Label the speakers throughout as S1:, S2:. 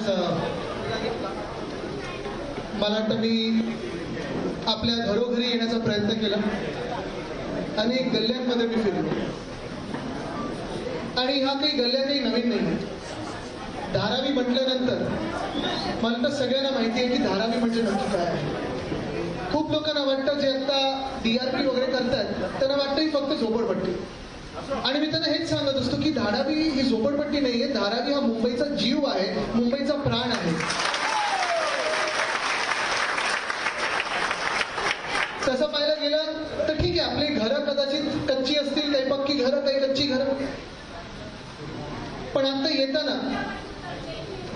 S1: आज मला वाटतं मी आपल्या घरोघरी येण्याचा प्रयत्न केला आणि गल्ल्यांमध्ये मी फिरलो आणि ह्या काही गल्ल्या काही नवीन नाही. धारावी म्हटल्यानंतर मला तर सगळ्यांना माहिती आहे की धारावी म्हणजे नक्की काय आहे. खूप लोकांना वाटतं जे आता DRP वगैरे करतात त्यांना वाटतं ही फक्त झोपडपट्टी, आणि मी त्यांना हेच सांगत असतो की धारावी ही झोपडपट्टी नाहीये. धारावी हा मुंबईचा जीव आहे, मुंबईचा प्राण आहे. तसं पाहायला गेलं तर ठीक आहे, आपली घरं कदाचित कच्ची असतील, काही पक्की घरं, काही कच्ची घरं, पण आता येताना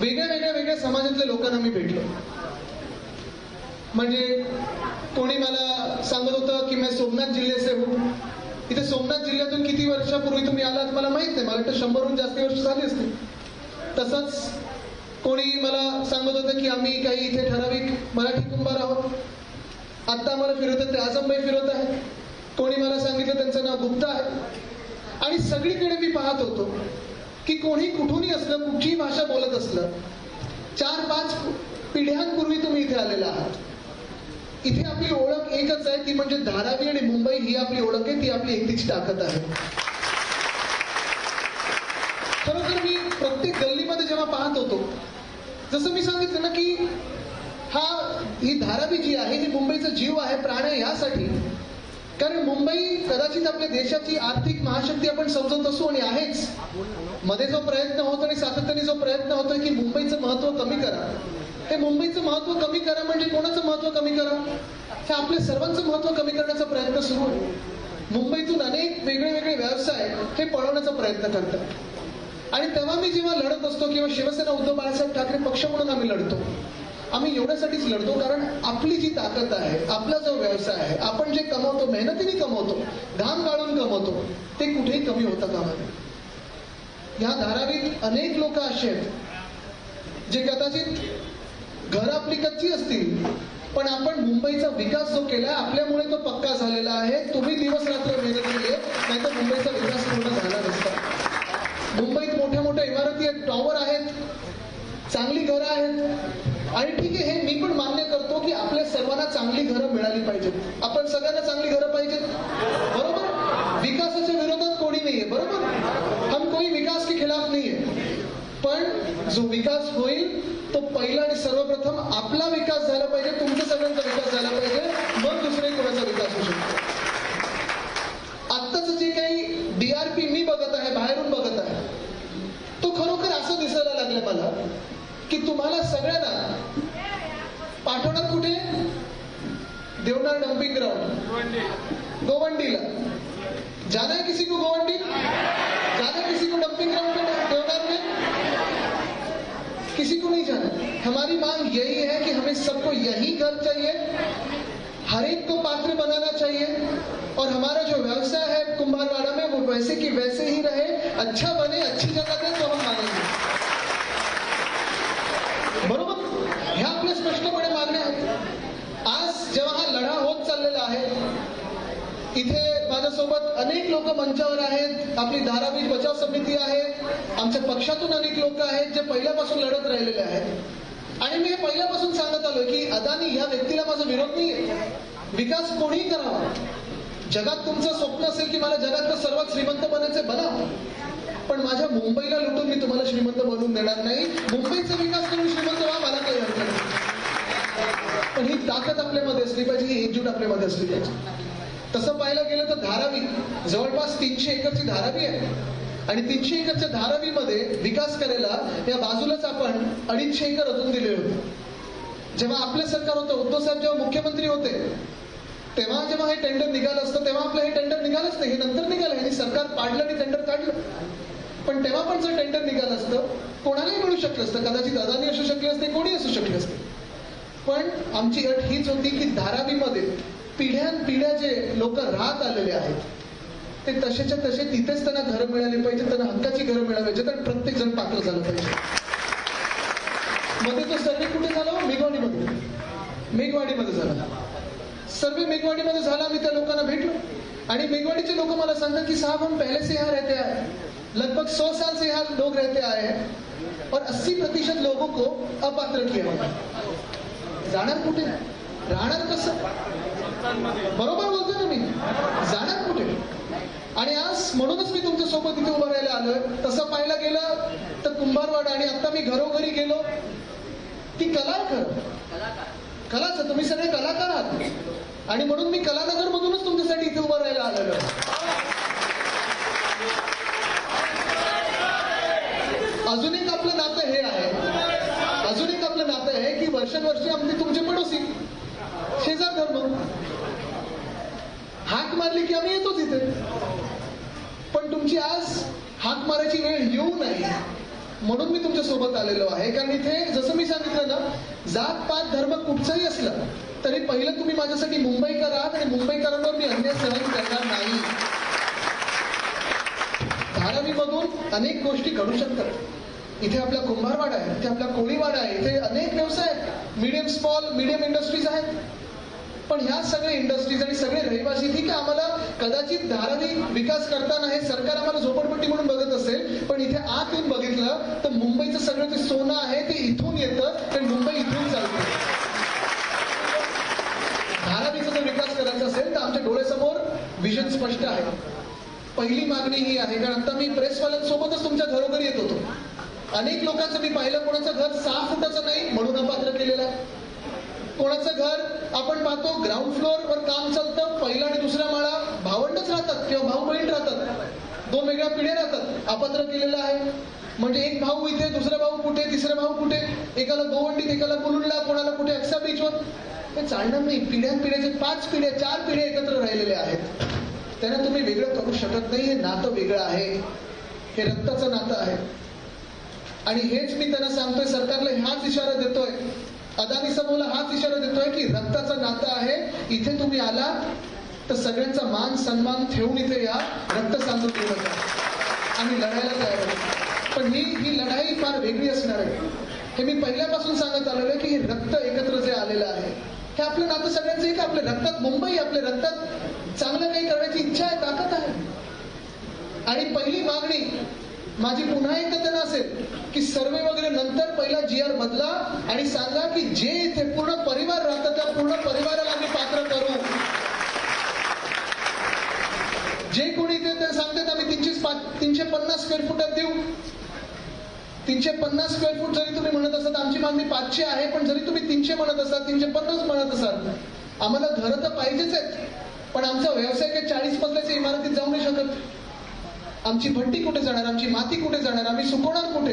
S1: वेगळ्या समाजातल्या लोकांना मी भेटलो. म्हणजे कोणी मला सांगत होतं की मैं सोमनाथ जिल्हे से हूं. इथे सोमनाथ जिल्ह्यातून किती वर्षापूर्वी तुम्ही आलात मला माहित नाही, मला वाटतं 100हून जास्त वर्ष झाली असतील. तसंच कोणी मला सांगत होतं की आम्ही काही इथे ठराविक मराठी कुंभार आहोत. आता आम्हाला फिरवतात ते आजमबाई फिरवत आहेत. कोणी मला सांगितलं त्यांचं नाव गुप्ता आहे. आणि सगळीकडे मी पाहत होतो की कोणी कुठूनही असलं, कुठलीही भाषा बोलत असलं, 4-5 पिढ्यांपूर्वी तुम्ही इथे आलेला आहात. इथे आपली ओळख एकच आहे, ती म्हणजे धारावी आणि मुंबई ही आपली ओळख आहे, ती आपली एकटीची ताकद आहे. खरोखर मी प्रत्येक गल्लीमध्ये जेव्हा पाहत होतो, जसं मी सांगितलं ना की ही धारावी जी आहे ही मुंबईचा जीव आहे, प्राण आहे. यासाठी कारण मुंबई कदाचित आपल्या देशाची आर्थिक महाशक्ती आपण समजत असू आणि आहेच. मध्ये जो प्रयत्न होतो आणि सातत्याने जो प्रयत्न होतोय की मुंबईचं महत्व कमी करा, हे मुंबईचं महत्व कमी करा म्हणजे कोणाचं महत्व कमी करा, हे आपल्या सर्वांचं महत्व कमी करण्याचा प्रयत्न सुरू आहे. मुंबईतून अनेक वेगळे व्यवसाय हे पळवण्याचा प्रयत्न करतात. आणि तेव्हा मी जेव्हा लढत असतो किंवा शिवसेना उद्धव बाळासाहेब ठाकरे पक्ष म्हणून आम्ही लढतो, आम्ही एवढ्यासाठीच लढतो कारण आपली जी ताकद आहे, आपला जो व्यवसाय आहे, आपण जे कमवतो, मेहनतीने कमवतो, घाम गाळून कमवतो, ते कुठेही कमी होता कामा नये. ह्या धारावीत अनेक लोक असे आहेत जे कदाचित घर आपली कच्ची असतील, पण आपण मुंबईचा विकास जो केलाय आपल्यामुळे तो पक्का झालेला आहे. तुम्ही दिवस रात्र मेहनत केली आहे, नाहीतर मुंबईचा विकास पूर्ण झाला नसता. मुंबईत मोठ्या इमारती आहेत, टॉवर आहेत, चांगली घरं आहेत. आणि ठीक आहे, हे मी पण मान्य करतो की आपल्या सर्वांना चांगली घरं मिळाली पाहिजेत. आपण सगळ्यांना चांगली घरं पाहिजेत, बरोबर. विकासाच्या विरोधात कोणी नाहीये, बरोबर. हम कोई विकास के खिलाफ नाहीये, पण जो विकास होईल तो पहिला आणि सर्वप्रथम आपला विकास झाला पाहिजे, तुमच्या सगळ्यांचा विकास झाला पाहिजे, मग दुसरे कोणाचा विकास होऊ शकतो. आत्ताच जे काही DRP मी बघत आहे, बाहेरून बघत आहे, तो खरोखर असं दिसायला लागलं मला की तुम्हाला सगळ्यांना पाठवणार कुठे? देवनार डंपिंग ग्राउंड, गोवंडीला. जाना है किसी को गोवंडी? जाना है किसी को डंपिंग ग्राउंड में, देवनार में? किसी को नहीं जाना. हमारी मांग यही है कि हमें सबको यही घर चाहिए, हर एक को पात्र बनाना चाहिए, और हमारा जो व्यवसाय है कुंभारवाड़ा में वो वैसे की वैसे ही रहे, अच्छा बने, अच्छी जगह दे तो हम मानेंगे, बरोबर. ह्या आपल्या स्पष्टपणे मागण्या आहेत. आज जेव्हा हा लढा होत चाललेला आहे, इथे माझ्यासोबत अनेक लोक मंचावर आहेत. आपली धारावी बचाव समिती आहे, आमच्या पक्षातून अनेक लोक आहेत जे पहिल्यापासून लढत राहिलेले आहेत. आणि मी हे पहिल्यापासून सांगत आलोय की अदानी या व्यक्तीला माझा विरोध नाहीये. विकास कोणीही करावा. जगात तुमचं स्वप्न असेल की मला जगातलं सर्वात श्रीमंत बनायचे, बना, पण माझ्या मुंबईला लुटून मी तुम्हाला श्रीमंत बनवून देणार नाही. मुंबईचा विकास करून श्रीमंत व्हा, मला काही हरकत नाही, पण ही ताकद आपल्यामध्ये असली पाहिजे, ही एकजूट आपल्यामध्ये असली पाहिजे. तसं पाहायला गेलं तर धारावी जवळपास 300 एकरची धारावी आहे, आणि 300 एकरच्या धारावीमध्ये विकास करायला या बाजूलाच आपण 250 एकर अजून दिले होते. जेव्हा आपलं सरकार होतं, उद्धव साहेब जेव्हा मुख्यमंत्री होते, तेव्हा जेव्हा हे टेंडर निघालं असतं, तेव्हा आपलं हे टेंडर निघालंच नाही, हे नंतर निघालं. आणि सरकार पाडलं आणि टेंडर काढलं. पण तेव्हा पण जर टेंडर निघालं असतं, कोणालाही मिळू शकलं असतं. कदाचित अदानी असू शकले असते, कोणी असू शकले असते. पण आमची अट हीच होती की धारावीमध्ये पिढ्यानपिढ्या जे लोक राहत आलेले आहेत, ते तसेच्या तसे तिथेच त्यांना घरं मिळाली पाहिजे, त्यांना हक्काची घरं मिळाली पाहिजे, आणि प्रत्येक जण पात्र झालं पाहिजे. मध्ये तो सर्वे कुठे झाला? मेघवाडीमध्ये झाला. सर्वे मेघवाडीमध्ये झाला. मी त्या लोकांना भेटलो आणि मेघवाडीचे लोक मला सांगतात की साहब हम पहले से यहाँ रहते हैं, लगभग 100 साल से यहाँ लोग रहते आए हैं और 80% लोगों को अपात्र किया गया. जाणार कुठे, राहणार कसं? बरोबर बोलतो ना मी, जाणार कुठे? आणि आज म्हणूनच मी तुमच्या सोबत इथे उभं राहायला आलोय. तसं पाहायला गेलं तर कुंभारवाडा आणि आता मी घरोघरी गेलो ती कला आहे. खरं कलाच, तुम्ही सगळे कलाकार आहात आणि म्हणून मी कलानगर मधूनच तुमच्यासाठी इथे उभं राहायला आलेलो. अजून एक आपलं नातं हे आहे, अजून एक आपलं नातं आहे की वर्षानुवर्षी आमचे तुमचे पडोसी शेजार धर्म हाक मारली की आम्ही येतोच इथे. पण तुमची आज हाक मारायची वेळ येऊ नये म्हणून मी तुमच्या सोबत आलेलो आहे. कारण इथे जसं मी सांगितलं ना, जात पात धर्म कुठचाही असला तरी पहिलं तुम्ही माझ्यासाठी मुंबईकर आहात आणि मुंबईकरांवर मी अन्याय सहन करणार नाही. धारावीमधून अनेक गोष्टी घडू शकतात. इथे आपला कुंभारवाडा आहे, इथे आपला कोळीवाडा आहे, इथे अनेक व्यवसाय आहेत, मीडियम स्मॉल मीडियम इंडस्ट्रीज आहेत. पण ह्या सगळे इंडस्ट्रीज आणि सगळे रहिवासी, ठीक आहे, आम्हाला कदाचित धारावी विकास करताना हे सरकार आम्हाला झोपडपट्टी म्हणून बघत असेल, पण इथे आत येऊन बघितलं तर मुंबईचं सगळं जे सोनं आहे ते इथून येतं, कारण मुंबई इथून चालते. धारावीचा जर विकास करायचा असेल तर आमच्या डोळ्यासमोर विजन स्पष्ट आहे. पहिली मागणी ही आहे, कारण आता मी प्रेसवाल्यांसोबतच तुमच्या घरोघरी येत होतो. अनेक लोकांचं मी पाहिलं, कोणाचं घर 6 फुटाचं नाही म्हणून अपात्र केलेलं आहे. कोणाचं घर आपण पाहतो ग्राउंड फ्लोअरवर काम चालतं, पहिला आणि दुसरा माळा भावंडच राहतात किंवा भाऊ बहीण राहतात, 2 वेगळ्या पिढ्या राहतात, अपात्र केलेलं आहे. म्हणजे एक भाऊ इथे, दुसरा भाऊ कुठे, तिसरा भाऊ कुठे, एकाला गोवंडीत, एकाला कुलुंडला, कोणाला कुठे अक्सा बीचवर. हे चालणार नाही. पिढ्यानपिढ्याचे 5 पिढ्या 4 पिढ्या एकत्र राहिलेल्या आहेत. त्यांना तुम्ही वेगळं करू शकत नाही. हे नातं वेगळं आहे, हे रक्ताचं नातं आहे. आणि हेच मी त्यांना सांगतोय, सरकारला हाच इशारा देतोय, अदानी समूहाला हाच इशारा देतोय की रक्ताचं नातं आहे. इथे तुम्ही आला तर सगळ्यांचा मान सन्मान ठेवून इथे या, रक्त सांगून घेऊ नका आणि लढायला तयार आहे. पण ही लढाई फार वेगळी असणार आहे. हे मी पहिल्यापासून सांगत आलेलो आहे की हे रक्त एकत्र जे आलेलं आहे हे आपलं नातं सगळ्यांचं एक. आपल्या रक्तात मुंबई, आपल्या रक्तात चांगलं काही करण्याची इच्छा आहे, ताकद आहे. आणि पहिली मागणी माझी पुन्हा एकदा त्यांना असेल की सर्वे वगैरे नंतर पहिला GR बदला आणि सांगा की जे इथे पूर्ण परिवार राहतात त्या पूर्ण परिवाराला आम्ही पात्र करू. जे कोणी इथे सांगतात आम्ही 350 स्क्वेअर फुटात देऊ, 350 स्क्वेअर फूट जरी तुम्ही म्हणत असाल, आमची मागणी 500 आहे, पण जरी तुम्ही 300 म्हणत असाल, 350 म्हणत असाल, आम्हाला घरं तर पाहिजेच आहेत. पण आमचा व्यवसाय काही 40 मजल्याच्या इमारतीत जाऊ नाही शकत. आमची भट्टी कुठे जाणार, आमची माती कुठे जाणार, आम्ही सुकवणार कुठे?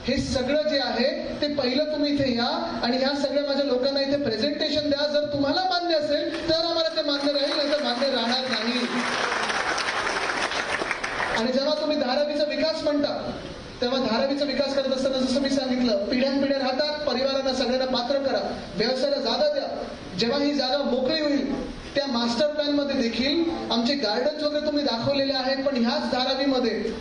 S1: हे सगळं जे आहे ते पहिलं तुम्ही इथे या आणि ह्या सगळ्या माझ्या लोकांना इथे प्रेझेंटेशन द्या. जर तुम्हाला मान्य असेल तर आम्हाला ते मान्य राहील, नाही तर मान्य राहणार नाही. आणि जेव्हा तुम्ही धारावीचा विकास म्हणता तेव्हा धारावीचा विकास करत असताना जसं मी सांगितलं, पिढ्यानपिढ्या राहतात, परिवारांना सगळ्यांना पात्र करा, व्यवसायाला जागा द्या. जेव्हा ही जागा मोकळी होईल त्या मास्टर प्लॅन मध्ये देखील आमचे गार्डन्स वगैरे तुम्ही दाखवलेले आहेत, पण ह्याच धारावीमध्ये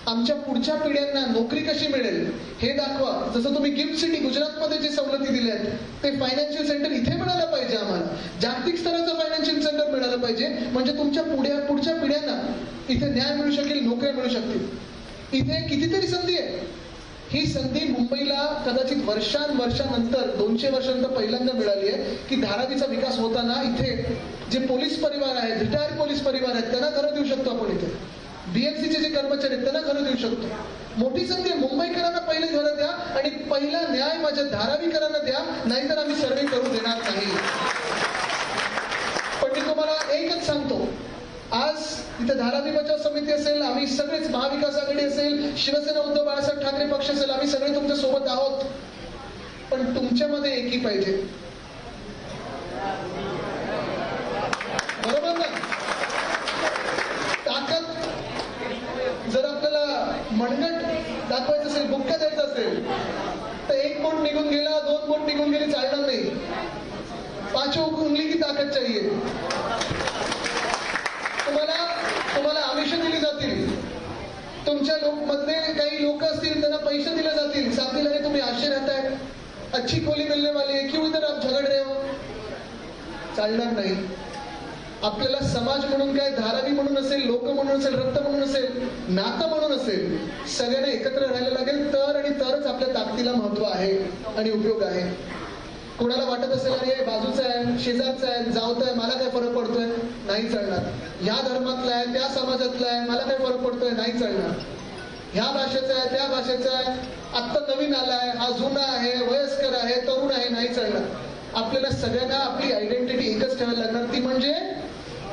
S1: आमच्या पुढच्या पिढ्यांना नोकरी कशी मिळेल हे दाखवा. जसं तुम्ही गिफ्ट सिटी गुजरातमध्ये जे सवलती दिल्या आहेत ते फायनान्शियल सेंटर इथे मिळालं पाहिजे. आम्हाला जागतिक स्तराचं फायनान्शियल सेंटर मिळालं पाहिजे, म्हणजे तुमच्या पुढच्या पिढ्यांना इथे न्याय मिळू शकेल, नोकऱ्या मिळू शकतील. इथे कितीतरी संधी आहे. ही संधी मुंबईला कदाचित वर्षानंतर 200 वर्षानंतर पहिल्यांदा मिळाली आहे की धारावीचा विकास होताना इथे जे पोलीस परिवार आहेत, रिटायर्ड पोलीस परिवार आहेत, त्यांना घरं देऊ शकतो आपण. इथे BMCचे जे कर्मचारी आहेत त्यांना घरं देऊ शकतो. मोठी संधी आहे. मुंबईकरांना पहिले घरं द्या आणि पहिला न्याय माझ्या धारावीकरांना द्या, नाहीतर आम्ही सर्वे करू देणार नाही. पण मी तुम्हाला एकच सांगतो, आज इथे धारावी बचाव समिती असेल, आम्ही सगळेच, महाविकास आघाडी असेल, शिवसेना उद्धव बाळासाहेब ठाकरे पक्ष असेल, आम्ही सगळे तुमच्या सोबत आहोत. पण तुमच्यामध्ये एकी पाहिजे, बरोबर ना? ताकद जर आपल्याला मनगट दाखवायचं असेल, बुक्का द्यायचं असेल तर 1 बोट निघून गेला, 2 बोट निघून गेली चालणार नाही. 5 उंगली की ताकद चाहिए. तुम्हाला आमिषं दिली जातील, तुमच्या मधले काही लोक असतील त्यांना पैसे दिले जातील, सांगतील अरे तुम्ही आशे राहताय, अच्छी खोली मिलने वाली है, क्यों इधर आप झगड़ रहे हो? चालणार नाही. आपल्याला समाज म्हणून काय, धारावी म्हणून असेल, लोक म्हणून असेल, रक्त म्हणून असेल, नातं म्हणून असेल, सगळ्यांना एकत्र राहायला लागेल तर आणि तरच आपल्या ताकदीला महत्व आहे आणि उपयोग आहे. कोणाला वाटत असेल अरे बाजूचा आहे, शेजारचा आहे, जावत आहे, मला काय फरक पडतोय, नाही चालणार. ह्या धर्मातला आहे, त्या समाजातला आहे, मला काय फरक पडतोय, नाही चालणार. ह्या भाषेचा आहे, त्या भाषेचा आहे, आत्ता नवीन आलाय, हा जुना आहे, वयस्कर आहे, तरुण आहे, नाही चालणार. आपल्याला सगळ्यांना आपली आयडेंटिटी एकच ठेवायला लागणार, ती म्हणजे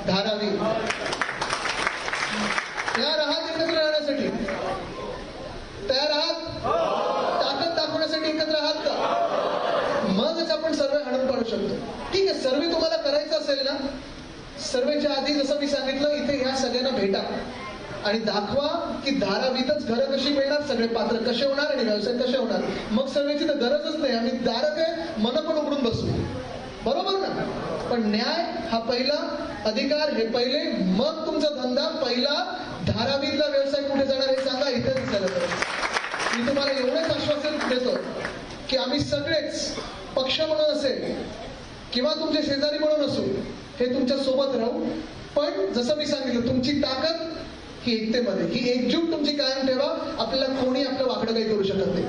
S1: धारावी. तयार आहात एकत्र राहण्यासाठी? तयार आहात? ताकद दाखवण्यासाठी एकत्र आहात का? मगच आपण सर्वे हाणून पाडू शकतो. ठीक आहे, सर्वे तुम्हाला करायचं असेल ना, सर्वेच्या आधी जसं मी सांगितलं, इथे ह्या सगळ्यांना भेटा आणि दाखवा की धारावीतच घरं कशी मिळणार, सगळे पात्र कसे होणार आणि व्यवसाय कसे होणार. मग सर्वेची तर गरजच नाही, आम्ही दारक आहे, मन पण उघडून बसू. बरोबर ना? पण न्याय हा पहिला, अधिकार हे पहिले, मग तुमचा धंदा पहिला. धारावीतला व्यवसाय कुठे जाणार हे सांगा, इथेच दिसायला पाहिजे. मी तुम्हाला एवढंच आश्वासन देतो की आम्ही सगळेच पक्ष म्हणून असेल किंवा तुमचे शेजारी म्हणून असू, हे तुमच्या सोबत राहू. पण जसं मी सांगितलं, तुमची ताकद ही एकतेमध्ये, ही एकजूट तुमची कायम ठेवा. आपल्याला कोणी आपलं वाकडं काही करू शकत नाही.